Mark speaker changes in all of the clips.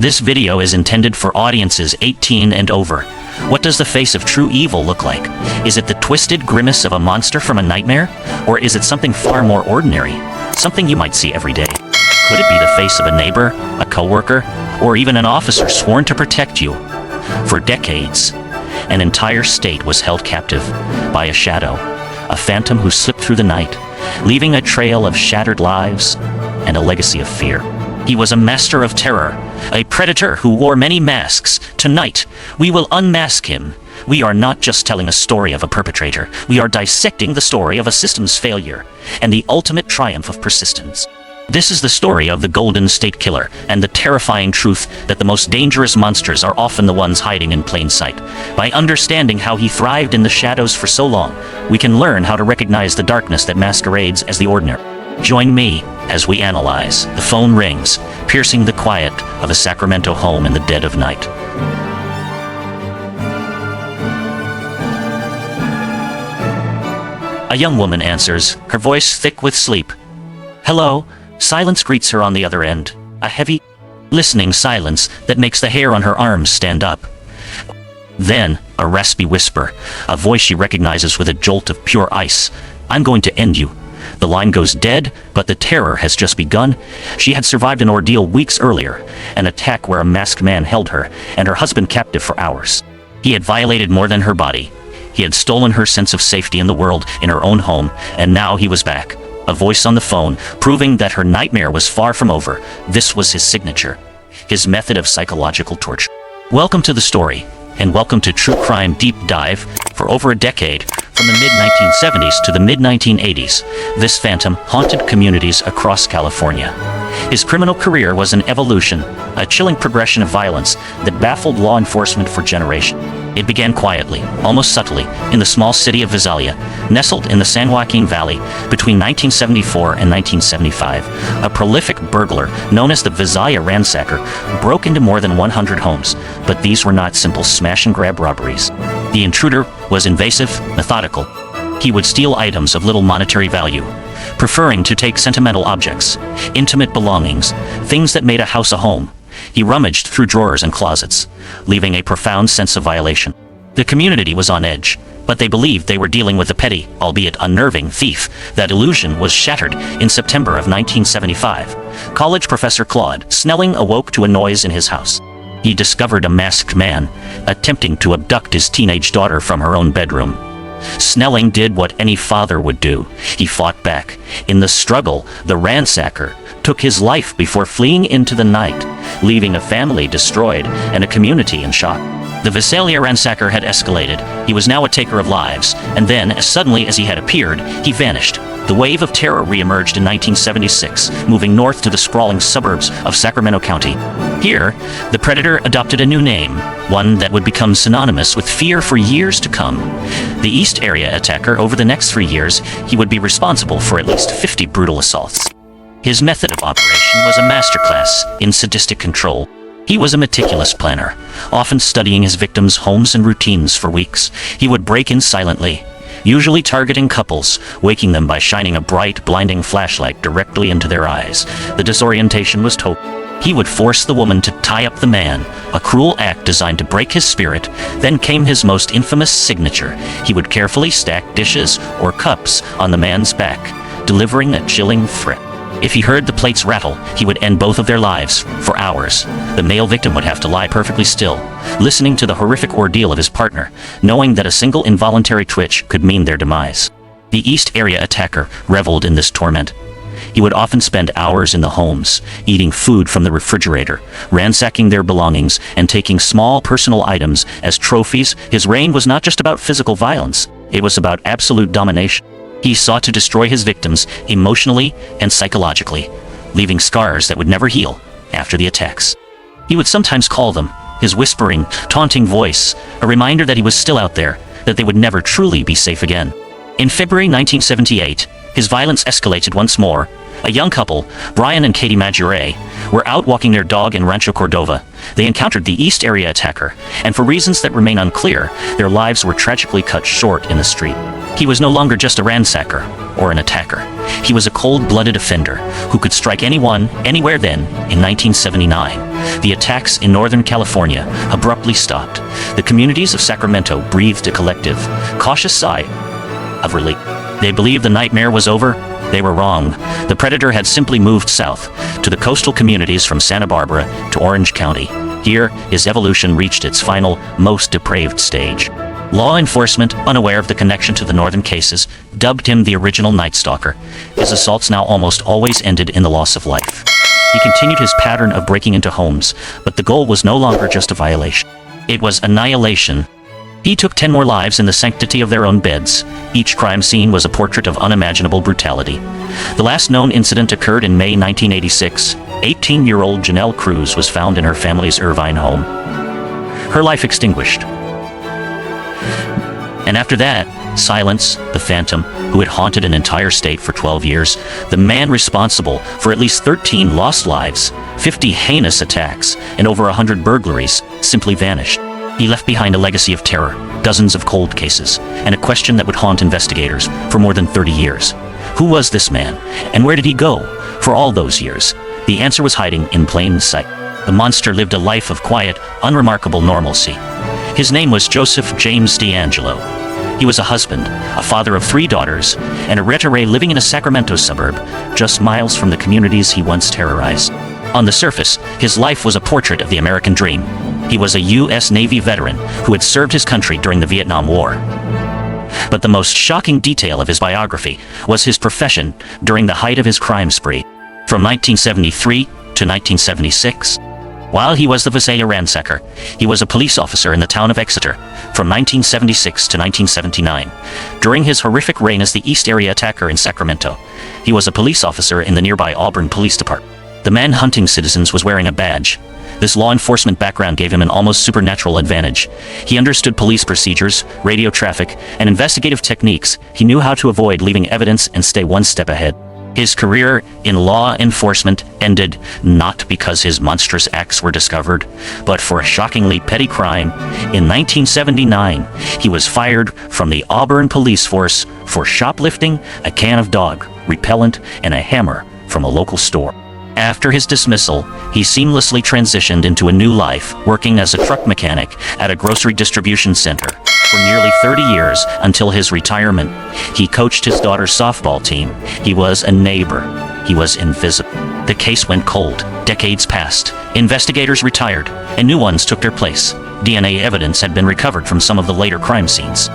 Speaker 1: This video is intended for audiences 18 and over. What does the face of true evil look like? Is it the twisted grimace of a monster from a nightmare? Or is it something far more ordinary? Something you might see every day? Could it be the face of a neighbor, a coworker, or even an officer sworn to protect you? For decades, an entire state was held captive by a shadow, a phantom who slipped through the night, leaving a trail of shattered lives and a legacy of fear. He was a master of terror, a predator who wore many masks. Tonight, we will unmask him. We are not just telling a story of a perpetrator. We are dissecting the story of a system's failure and the ultimate triumph of persistence. This is the story of the Golden State Killer and the terrifying truth that the most dangerous monsters are often the ones hiding in plain sight. By understanding how he thrived in the shadows for so long, we can learn how to recognize the darkness that masquerades as the ordinary. Join me as we analyze. The phone rings, piercing the quiet of a Sacramento home in the dead of night. A young woman answers, her voice thick with sleep. Hello. Silence greets her on the other end, a heavy, listening silence that makes the hair on her arms stand up. Then, a raspy whisper, a voice she recognizes with a jolt of pure ice. I'm going to end you. The line goes dead, but the terror has just begun. She had survived an ordeal weeks earlier, an attack where a masked man held her and her husband captive for hours. He had violated more than her body. He had stolen her sense of safety in the world, in her own home, and now he was back. A voice on the phone, proving that her nightmare was far from over. This was his signature, his method of psychological torture. Welcome to the story, and welcome to True Crime Deep Dive. For over a decade, from the mid-1970s to the mid-1980s, this phantom haunted communities across California. His criminal career was an evolution, a chilling progression of violence that baffled law enforcement for generations. It began quietly, almost subtly, in the small city of Visalia, nestled in the San Joaquin Valley between 1974 and 1975. A prolific burglar known as the Visalia Ransacker broke into more than 100 homes, but these were not simple smash-and-grab robberies. The intruder was invasive, methodical. He would steal items of little monetary value, preferring to take sentimental objects, intimate belongings, things that made a house a home. He rummaged through drawers and closets, leaving a profound sense of violation. The community was on edge, but they believed they were dealing with a petty, albeit unnerving, thief. That illusion was shattered in September of 1975. College professor Claude Snelling awoke to a noise in his house. He discovered a masked man attempting to abduct his teenage daughter from her own bedroom. Snelling did what any father would do. He fought back. In the struggle, the ransacker took his life before fleeing into the night, leaving a family destroyed and a community in shock. The Visalia ransacker had escalated. He was now a taker of lives, and then, as suddenly as he had appeared, he vanished. The wave of terror re-emerged in 1976, moving north to the sprawling suburbs of Sacramento County. Here, the predator adopted a new name, one that would become synonymous with fear for years to come. The East Area Attacker. Over the next 3 years, he would be responsible for at least 50 brutal assaults. His method of operation was a masterclass in sadistic control. He was a meticulous planner, often studying his victims' homes and routines for weeks. He would break in silently, usually targeting couples, waking them by shining a bright, blinding flashlight directly into their eyes. The disorientation was total. He would force the woman to tie up the man, a cruel act designed to break his spirit. Then came his most infamous signature. He would carefully stack dishes or cups on the man's back, delivering a chilling threat. If he heard the plates rattle, he would end both of their lives for hours. The male victim would have to lie perfectly still, listening to the horrific ordeal of his partner, knowing that a single involuntary twitch could mean their demise. The East Area Attacker reveled in this torment. He would often spend hours in the homes, eating food from the refrigerator, ransacking their belongings, and taking small personal items as trophies. His reign was not just about physical violence, it was about absolute domination. He sought to destroy his victims emotionally and psychologically, leaving scars that would never heal after the attacks. He would sometimes call them, his whispering, taunting voice, a reminder that he was still out there, that they would never truly be safe again. In February 1978, his violence escalated once more. A young couple, Brian and Katie Maggiore, were out walking their dog in Rancho Cordova. They encountered the East Area Attacker, and for reasons that remain unclear, their lives were tragically cut short in the street. He was no longer just a ransacker or an attacker. He was a cold-blooded offender who could strike anyone, anywhere then, in 1979. The attacks in Northern California abruptly stopped. The communities of Sacramento breathed a collective, cautious sigh of relief. They believed the nightmare was over. They were wrong. The predator had simply moved south to the coastal communities from Santa Barbara to Orange County. Here, his evolution reached its final, most depraved stage. Law enforcement, unaware of the connection to the northern cases, dubbed him the original Night Stalker. His assaults now almost always ended in the loss of life. He continued his pattern of breaking into homes, but the goal was no longer just a violation. It was annihilation. He took 10 more lives in the sanctity of their own beds. Each crime scene was a portrait of unimaginable brutality. The last known incident occurred in May 1986. 18-year-old Janelle Cruz was found in her family's Irvine home. Her life extinguished. And after that, Silence, the phantom, who had haunted an entire state for 12 years, the man responsible for at least 13 lost lives, 50 heinous attacks, and over 100 burglaries, simply vanished. He left behind a legacy of terror, dozens of cold cases, and a question that would haunt investigators for more than 30 years. Who was this man, and where did he go for all those years? The answer was hiding in plain sight. The monster lived a life of quiet, unremarkable normalcy. His name was Joseph James DeAngelo. He was a husband, a father of 3 daughters, and a retiree living in a Sacramento suburb, just miles from the communities he once terrorized. On the surface, his life was a portrait of the American dream. He was a U.S. Navy veteran who had served his country during the Vietnam War. But the most shocking detail of his biography was his profession during the height of his crime spree. From 1973 to 1976, while he was the Visalia ransacker, he was a police officer in the town of Exeter from 1976 to 1979. During his horrific reign as the East Area attacker in Sacramento, he was a police officer in the nearby Auburn Police Department. The man hunting citizens was wearing a badge. This law enforcement background gave him an almost supernatural advantage. He understood police procedures, radio traffic, and investigative techniques. He knew how to avoid leaving evidence and stay one step ahead. His career in law enforcement ended not because his monstrous acts were discovered, but for a shockingly petty crime. In 1979, he was fired from the Auburn Police Force for shoplifting a can of dog repellent and a hammer from a local store. After his dismissal, he seamlessly transitioned into a new life, working as a truck mechanic at a grocery distribution center for nearly 30 years until his retirement. He coached his daughter's softball team. He was a neighbor. He was invisible. The case went cold. Decades passed. Investigators retired, and new ones took their place. DNA evidence had been recovered from some of the later crime scenes,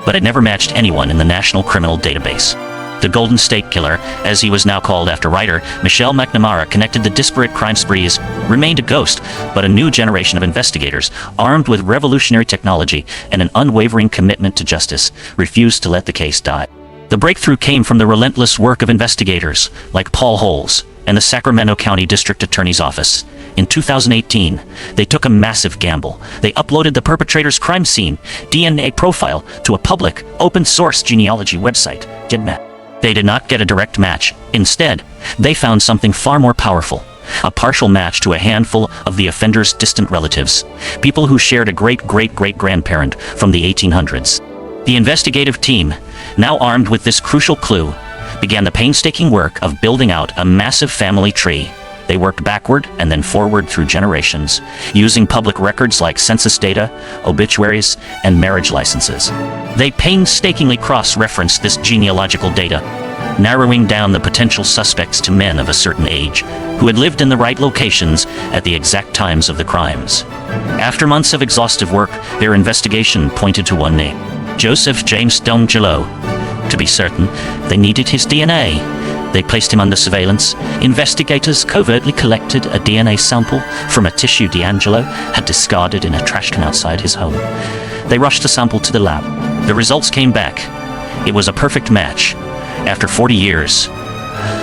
Speaker 1: but it never matched anyone in the National Criminal Database. The Golden State Killer, as he was now called after writer Michelle McNamara connected the disparate crime sprees, remained a ghost, but a new generation of investigators, armed with revolutionary technology and an unwavering commitment to justice, refused to let the case die. The breakthrough came from the relentless work of investigators like Paul Holes and the Sacramento County District Attorney's Office. In 2018, they took a massive gamble. They uploaded the perpetrator's crime scene DNA profile to a public, open-source genealogy website, GEDmatch. They did not get a direct match. Instead, they found something far more powerful, a partial match to a handful of the offender's distant relatives, people who shared a great-great-great-grandparent from the 1800s. The investigative team, now armed with this crucial clue, began the painstaking work of building out a massive family tree. They worked backward and then forward through generations, using public records like census data, obituaries, and marriage licenses. They painstakingly cross-referenced this genealogical data, narrowing down the potential suspects to men of a certain age, who had lived in the right locations at the exact times of the crimes. After months of exhaustive work, their investigation pointed to one name: Joseph James DeAngelo. To be certain, they needed his DNA. They placed him under surveillance. Investigators covertly collected a DNA sample from a tissue DeAngelo had discarded in a trash can outside his home. They rushed the sample to the lab. The results came back. It was a perfect match. After 40 years,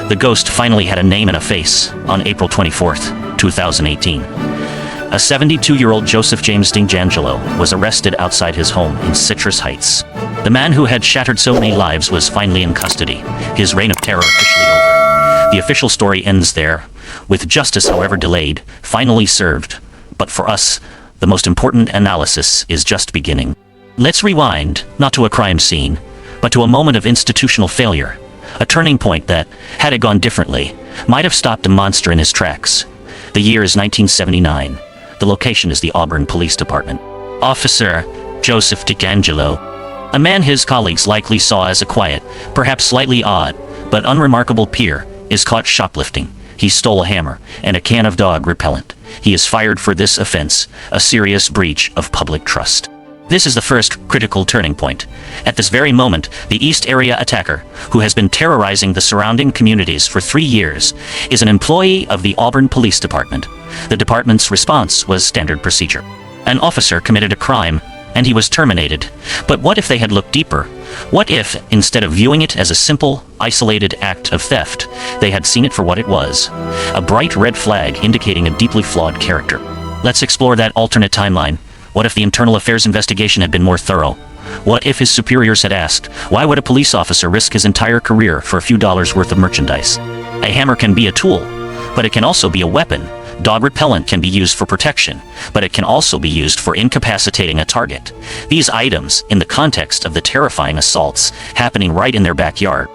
Speaker 1: the ghost finally had a name and a face on April 24th, 2018. A 72-year-old Joseph James DeAngelo was arrested outside his home in Citrus Heights. The man who had shattered so many lives was finally in custody, his reign of terror officially over. The official story ends there, with justice, however delayed, finally served. But for us, the most important analysis is just beginning. Let's rewind, not to a crime scene, but to a moment of institutional failure, a turning point that, had it gone differently, might have stopped a monster in his tracks. The year is 1979. The location is the Auburn Police Department. Officer Joseph DeAngelo, a man his colleagues likely saw as a quiet, perhaps slightly odd, but unremarkable peer, is caught shoplifting. He stole a hammer and a can of dog repellent. He is fired for this offense, a serious breach of public trust. This is the first critical turning point. At this very moment, the East Area attacker, who has been terrorizing the surrounding communities for 3 years, is an employee of the Auburn Police Department. The department's response was standard procedure. An officer committed a crime, and he was terminated. But what if they had looked deeper? What if, instead of viewing it as a simple, isolated act of theft, they had seen it for what it was? A bright red flag indicating a deeply flawed character. Let's explore that alternate timeline. What if the internal affairs investigation had been more thorough? What if his superiors had asked, why would a police officer risk his entire career for a few dollars worth of merchandise? A hammer can be a tool, but it can also be a weapon. Dog repellent can be used for protection, but it can also be used for incapacitating a target. These items, in the context of the terrifying assaults happening right in their backyard,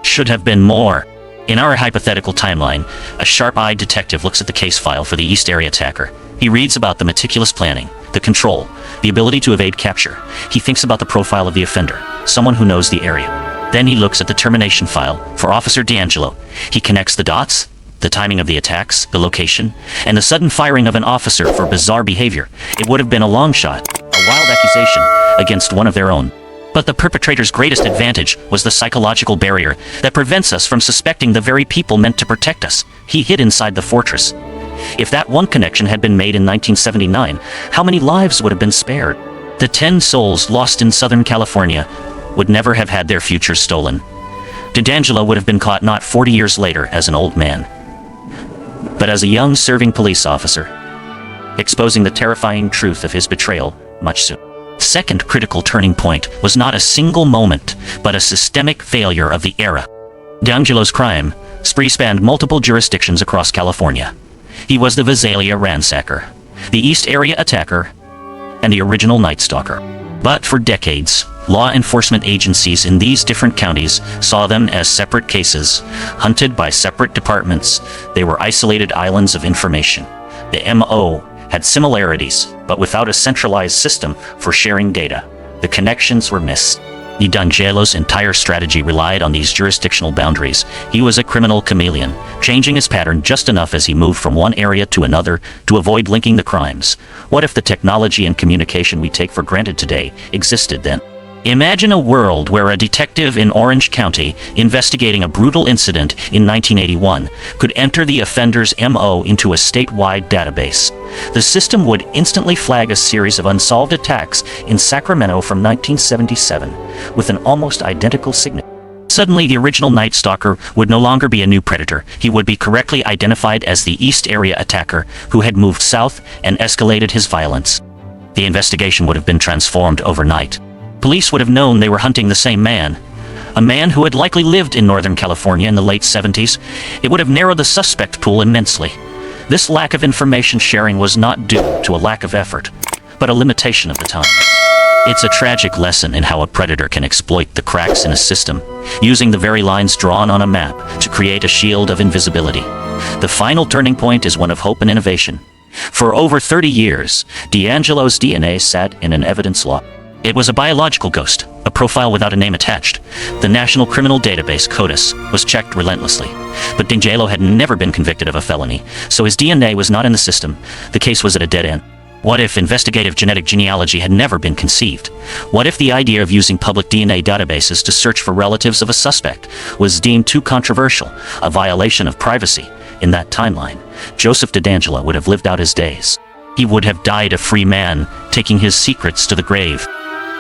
Speaker 1: should have been more. In our hypothetical timeline, a sharp-eyed detective looks at the case file for the East Area attacker. He reads about the meticulous planning, the control, the ability to evade capture. He thinks about the profile of the offender, someone who knows the area. Then he looks at the termination file for Officer DeAngelo. He connects the dots, the timing of the attacks, the location, and the sudden firing of an officer for bizarre behavior. It would have been a long shot, a wild accusation against one of their own. But the perpetrator's greatest advantage was the psychological barrier that prevents us from suspecting the very people meant to protect us. He hid inside the fortress. If that one connection had been made in 1979, how many lives would have been spared? The 10 souls lost in Southern California would never have had their futures stolen. DeAngelo would have been caught not 40 years later as an old man, but as a young serving police officer, exposing the terrifying truth of his betrayal much sooner. Second critical turning point was not a single moment, but a systemic failure of the era. DeAngelo's crime spree spanned multiple jurisdictions across California. He was the Visalia ransacker, the East Area attacker, and the original Night Stalker. But for decades, law enforcement agencies in these different counties saw them as separate cases, hunted by separate departments. They were isolated islands of information. The MO had similarities, but without a centralized system for sharing data. The connections were missed. DeAngelo's entire strategy relied on these jurisdictional boundaries. He was a criminal chameleon, changing his pattern just enough as he moved from one area to another to avoid linking the crimes. What if the technology and communication we take for granted today existed then? Imagine a world where a detective in Orange County investigating a brutal incident in 1981 could enter the offender's MO into a statewide database. The system would instantly flag a series of unsolved attacks in Sacramento from 1977 with an almost identical signature. Suddenly, the original Night Stalker would no longer be a new predator. He would be correctly identified as the East Area attacker who had moved south and escalated his violence. The investigation would have been transformed overnight. Police would have known they were hunting the same man, a man who had likely lived in Northern California in the late 70s. It would have narrowed the suspect pool immensely. This lack of information sharing was not due to a lack of effort, but a limitation of the times. It's a tragic lesson in how a predator can exploit the cracks in a system, using the very lines drawn on a map to create a shield of invisibility. The final turning point is one of hope and innovation. For over 30 years, DeAngelo's DNA sat in an evidence log. It was a biological ghost, a profile without a name attached. The National Criminal Database, CODIS, was checked relentlessly. But DeAngelo had never been convicted of a felony, so his DNA was not in the system. The case was at a dead end. What if investigative genetic genealogy had never been conceived? What if the idea of using public DNA databases to search for relatives of a suspect was deemed too controversial, a violation of privacy? In that timeline, Joseph DeAngelo would have lived out his days. He would have died a free man, taking his secrets to the grave.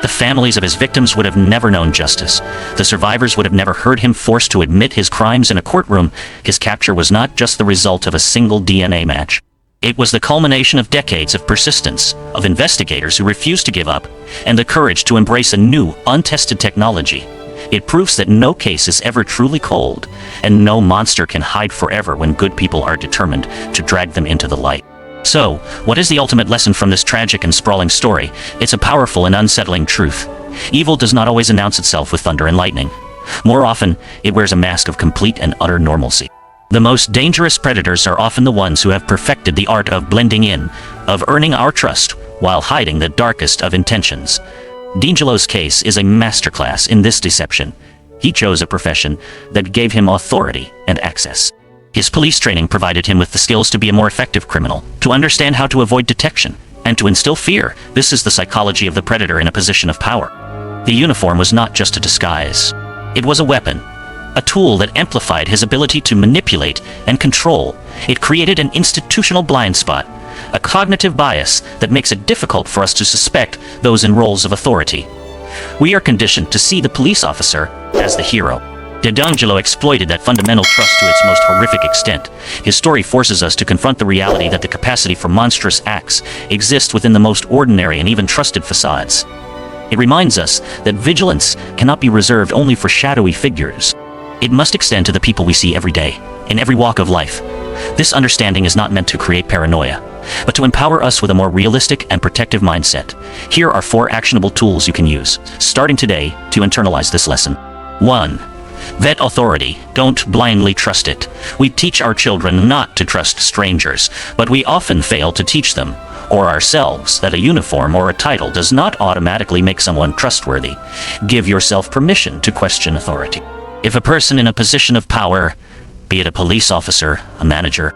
Speaker 1: The families of his victims would have never known justice. The survivors would have never heard him forced to admit his crimes in a courtroom. His capture was not just the result of a single DNA match. It was the culmination of decades of persistence, of investigators who refused to give up, and the courage to embrace a new, untested technology. It proves that no case is ever truly cold, and no monster can hide forever when good people are determined to drag them into the light. So, what is the ultimate lesson from this tragic and sprawling story? It's a powerful and unsettling truth. Evil does not always announce itself with thunder and lightning. More often, it wears a mask of complete and utter normalcy. The most dangerous predators are often the ones who have perfected the art of blending in, of earning our trust while hiding the darkest of intentions. DeAngelo's case is a masterclass in this deception. He chose a profession that gave him authority and access. His police training provided him with the skills to be a more effective criminal, to understand how to avoid detection, and to instill fear. This is the psychology of the predator in a position of power. The uniform was not just a disguise. It was a weapon, a tool that amplified his ability to manipulate and control. It created an institutional blind spot, a cognitive bias that makes it difficult for us to suspect those in roles of authority. We are conditioned to see the police officer as the hero. DeAngelo exploited that fundamental trust to its most horrific extent. His story forces us to confront the reality that the capacity for monstrous acts exists within the most ordinary and even trusted facades. It reminds us that vigilance cannot be reserved only for shadowy figures. It must extend to the people we see every day, in every walk of life. This understanding is not meant to create paranoia, but to empower us with a more realistic and protective mindset. Here are 4 actionable tools you can use, starting today, to internalize this lesson. 1. Vet authority. Don't blindly trust it. We teach our children not to trust strangers, but we often fail to teach them, or ourselves, that a uniform or a title does not automatically make someone trustworthy. Give yourself permission to question authority. If a person in a position of power, be it a police officer, a manager,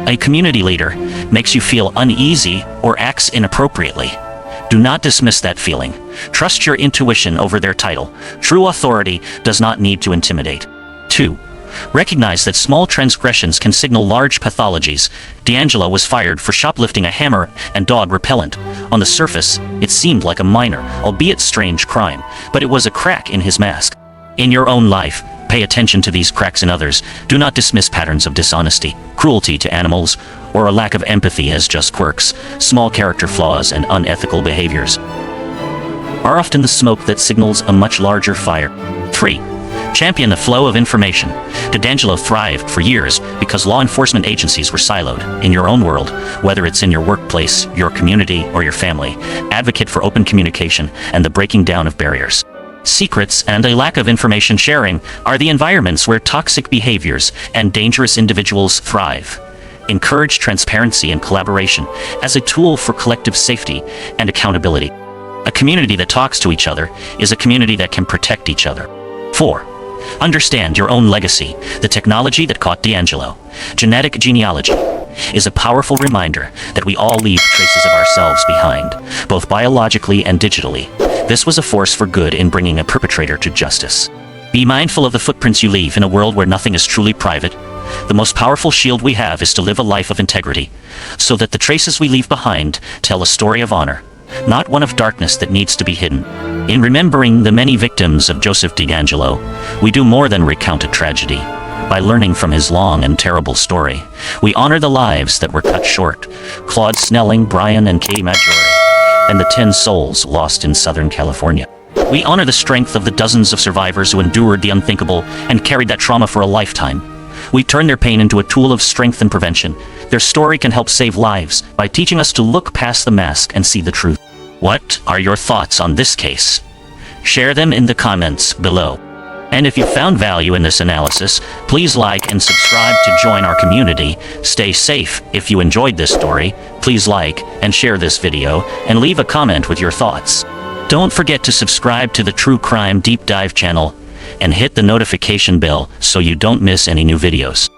Speaker 1: a community leader, makes you feel uneasy or acts inappropriately, do not dismiss that feeling. Trust your intuition over their title. True authority does not need to intimidate. 2. Recognize that small transgressions can signal large pathologies. DeAngelo was fired for shoplifting a hammer and dog repellent. On the surface, it seemed like a minor, albeit strange crime, but it was a crack in his mask. In your own life, pay attention to these cracks in others. Do not dismiss patterns of dishonesty, cruelty to animals, or a lack of empathy as just quirks. Small character flaws and unethical behaviors are often the smoke that signals a much larger fire. 3. Champion the flow of information. DeAngelo thrived for years because law enforcement agencies were siloed. In your own world, whether it's in your workplace, your community, or your family, advocate for open communication and the breaking down of barriers. Secrets and a lack of information sharing are the environments where toxic behaviors and dangerous individuals thrive. Encourage transparency and collaboration as a tool for collective safety and accountability. A community that talks to each other is a community that can protect each other. 4. Understand your own legacy. The technology that caught DeAngelo, genetic genealogy, is a powerful reminder that we all leave traces of ourselves behind, both biologically and digitally. This was a force for good in bringing a perpetrator to justice. Be mindful of the footprints you leave in a world where nothing is truly private. The most powerful shield we have is to live a life of integrity, so that the traces we leave behind tell a story of honor, not one of darkness that needs to be hidden. In remembering the many victims of Joseph DeAngelo, we do more than recount a tragedy. By learning from his long and terrible story, we honor the lives that were cut short: Claude Snelling, Brian and Kay Maggiore, and the 10 souls lost in Southern California. We honor the strength of the dozens of survivors who endured the unthinkable and carried that trauma for a lifetime. We turn their pain into a tool of strength and prevention. Their story can help save lives by teaching us to look past the mask and see the truth. What are your thoughts on this case? Share them in the comments below. And if you found value in this analysis, please like and subscribe to join our community. Stay safe. If you enjoyed this story, please like and share this video and leave a comment with your thoughts. Don't forget to subscribe to the True Crime Deep Dive channel and hit the notification bell so you don't miss any new videos.